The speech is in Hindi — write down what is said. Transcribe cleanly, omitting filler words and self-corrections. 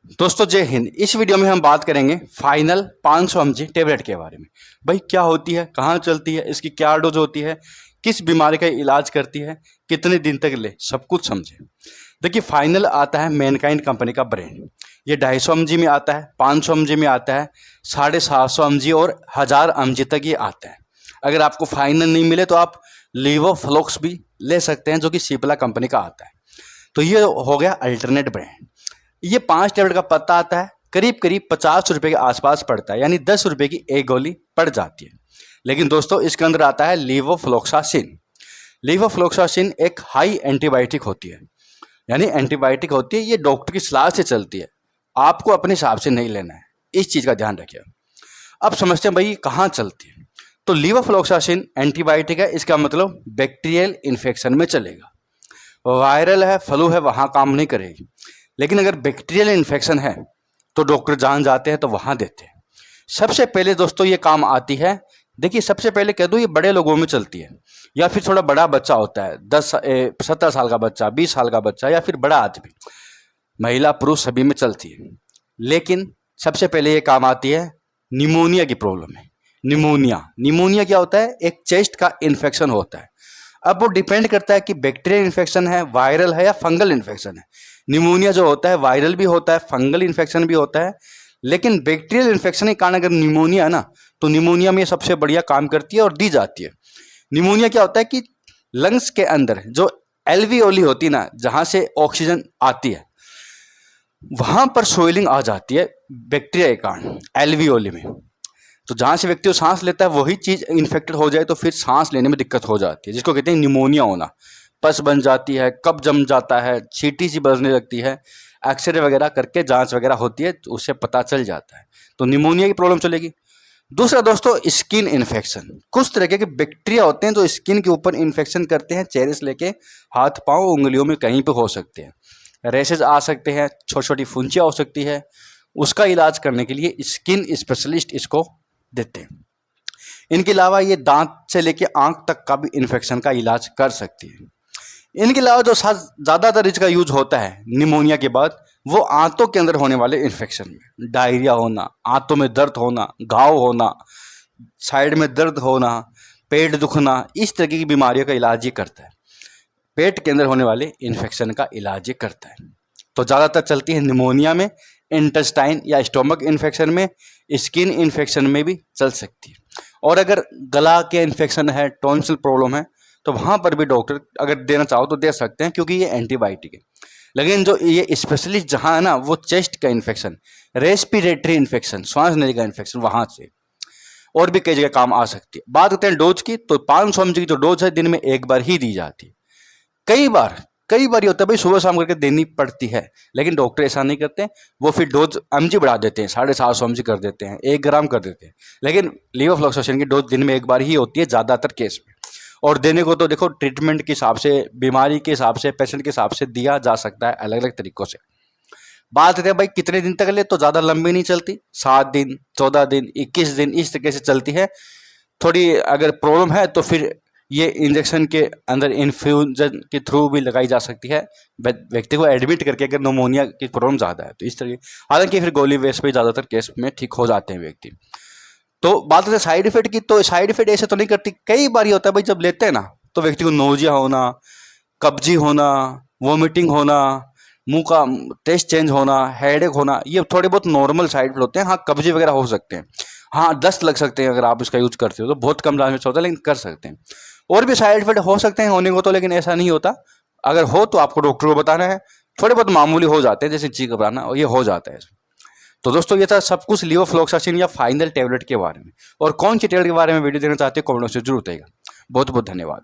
दोस्तों जय हिंद। इस वीडियो में हम बात करेंगे फाइनल 500 mg टेबलेट के बारे में। भाई क्या होती है, कहाँ चलती है, इसकी क्या डोज होती है, किस बीमारी का इलाज करती है, कितने दिन तक ले, सब कुछ समझे। देखिए फाइनल आता है मैनकाइंड कंपनी का ब्रांड। ये 250 mg में आता है, 500 mg में आता है, 750 mg और 1000 mg तक ये आता है। अगर आपको फाइनल नहीं मिले तो आप लीवोफ्लॉक्स भी ले सकते हैं, जो कि सिप्ला कंपनी का आता है। तो ये हो गया अल्टरनेट ब्रांड। ये 5 टेबलेट का पत्ता आता है, करीब करीब 50 रुपये के आसपास पड़ता है, यानी 10 रुपये की एक गोली पड़ जाती है। लेकिन दोस्तों इसके अंदर आता है लीवोफ्लॉक्सासिन। लीवोफ्लॉक्सासिन एक हाई एंटीबायोटिक होती है, यानी एंटीबायोटिक होती है। ये डॉक्टर की सलाह से चलती है, आपको अपने हिसाब से नहीं लेना है, इस चीज़ का ध्यान रखिए। अब समझते हैं भाई कहाँ चलती है। तो लीवोफ्लॉक्सासिन एंटीबायोटिक है, इसका मतलब बैक्टीरियल इन्फेक्शन में चलेगा। वायरल है, फ्लू है, वहाँ काम नहीं करेगी। लेकिन अगर बैक्टीरियल इन्फेक्शन है तो डॉक्टर जान जाते हैं तो वहाँ देते हैं। सबसे पहले दोस्तों ये काम आती है, देखिए सबसे पहले कह दो ये बड़े लोगों में चलती है, या फिर थोड़ा बड़ा बच्चा होता है, 17 साल का बच्चा, 20 साल का बच्चा, या फिर बड़ा आदमी, महिला पुरुष सभी में चलती है। लेकिन सबसे पहले ये काम आती है निमोनिया की प्रॉब्लम है। निमोनिया क्या होता है? एक चेस्ट का इन्फेक्शन होता है। अब वो डिपेंड करता है कि बैक्टीरियल इन्फेक्शन है, वायरल है या फंगल इन्फेक्शन है। निमोनिया जो होता है वायरल भी होता है, फंगल इन्फेक्शन भी होता है। लेकिन बैक्टीरियल इन्फेक्शन के कारण अगर निमोनिया है ना, तो निमोनिया में ये सबसे बढ़िया काम करती है और दी जाती है। निमोनिया क्या होता है कि लंग्स के अंदर जो एल्वियोली होती है ना, जहाँ से ऑक्सीजन आती है, वहाँ पर सोइलिंग आ जाती है बैक्टीरिया के कारण एल्वियोली में। तो जहाँ से व्यक्ति सांस लेता है वही चीज़ इन्फेक्टेड हो जाए तो फिर सांस लेने में दिक्कत हो जाती है, जिसको कहते हैं निमोनिया होना। पस बन जाती है, कब जम जाता है, छींटी सी बजने लगती है। एक्सरे वगैरह करके जांच वगैरह होती है तो उससे पता चल जाता है। तो निमोनिया की प्रॉब्लम चलेगी। दूसरा दोस्तों स्किन इन्फेक्शन। कुछ तरह के बैक्टीरिया होते हैं जो स्किन के ऊपर इन्फेक्शन करते हैं, चेहरे से लेके हाथ पाँव उंगलियों में कहीं पर हो सकते हैं। रैशेज आ सकते हैं, छोटी छोटी फुंसियाँ हो सकती है। उसका इलाज करने के लिए स्किन स्पेशलिस्ट इसको देते हैं। इनके अलावा ये दांत से लेके आंख तक का भी इन्फेक्शन का इलाज कर सकती है। इनके अलावा जो ज़्यादातर इसका यूज होता है निमोनिया के बाद, वो आंतों के अंदर होने वाले इन्फेक्शन में, डायरिया होना, आंतों में दर्द होना, घाव होना, साइड में दर्द होना, पेट दुखना, इस तरह की बीमारियों का इलाज ये करता है। पेट के अंदर होने वाले इन्फेक्शन का इलाज ये करता है। तो ज़्यादातर चलती है निमोनिया में, इंटेस्टाइन या स्टोमक इन्फेक्शन में, स्किन इन्फेक्शन में भी चल सकती है। और अगर गला के इन्फेक्शन है, टॉन्सिल प्रॉब्लम है, तो वहाँ पर भी डॉक्टर अगर देना चाहो तो दे सकते हैं, क्योंकि ये एंटीबायोटिक है। लेकिन जो ये स्पेशलिस्ट जहाँ है ना, वो चेस्ट का इन्फेक्शन, रेस्पिरेटरी इन्फेक्शन, सांस लेने का इन्फेक्शन, वहाँ से और भी कई जगह काम आ सकती है। बात करते हैं डोज की, तो 500 mg की जो डोज है दिन में एक बार ही दी जाती है। कई बार ये होता है भाई सुबह शाम करके देनी पड़ती है, लेकिन डॉक्टर ऐसा नहीं करते। वो फिर डोज mg बढ़ा देते हैं, 750 mg कर देते हैं, 1 ग्राम कर देते हैं। लेकिन लीवोफ्लॉक्सासिन की डोज दिन में एक बार ही होती है ज़्यादातर केस में। और देने को तो देखो ट्रीटमेंट के हिसाब से, बीमारी के हिसाब से, पेशेंट के हिसाब से दिया जा सकता है अलग अलग तरीक़ों से। बात करते हैं भाई कितने दिन तक ले, तो ज़्यादा लंबी नहीं चलती, 7 दिन, 14 दिन, 21 दिन, इस तरीके से चलती है। थोड़ी अगर प्रॉब्लम है तो फिर ये इंजेक्शन के अंदर इन्फ्यूजन के थ्रू भी लगाई जा सकती है, व्यक्ति को एडमिट करके, अगर निमोनिया की प्रॉब्लम ज़्यादा है तो इस तरह। हालांकि फिर गोली बेस पे ज़्यादातर केस में ठीक हो जाते हैं व्यक्ति। तो बात करते हैं साइड इफेक्ट की, तो साइड इफेक्ट ऐसे तो नहीं करती। कई बार ये होता है भाई जब लेते हैं ना, तो व्यक्ति को नोजिया होना, कब्जी होना, वोमिटिंग होना, मुंह का टेस्ट चेंज होना, हेडेक होना, ये थोड़े बहुत नॉर्मल साइड इफेक्ट होते हैं। हाँ कब्जी वगैरह हो सकते हैं, हाँ दस्त लग सकते हैं अगर आप इसका यूज करते हो तो, बहुत कम चांस होता है लेकिन कर सकते हैं। और भी साइड इफेक्ट हो सकते हैं होने को तो, लेकिन ऐसा नहीं होता। अगर हो तो आपको डॉक्टर को बताना है। थोड़े बहुत मामूली हो जाते हैं, जैसे चीख घबराना, और ये हो जाता है। तो दोस्तों ये था सब कुछ लीवोफ्लॉक्सासिन या फाइनल टेबलेट के बारे में। और कौन सी टेबलेट के बारे में वीडियो देना चाहते हो कमेंट में जरूर बताइएगा। बहुत बहुत धन्यवाद।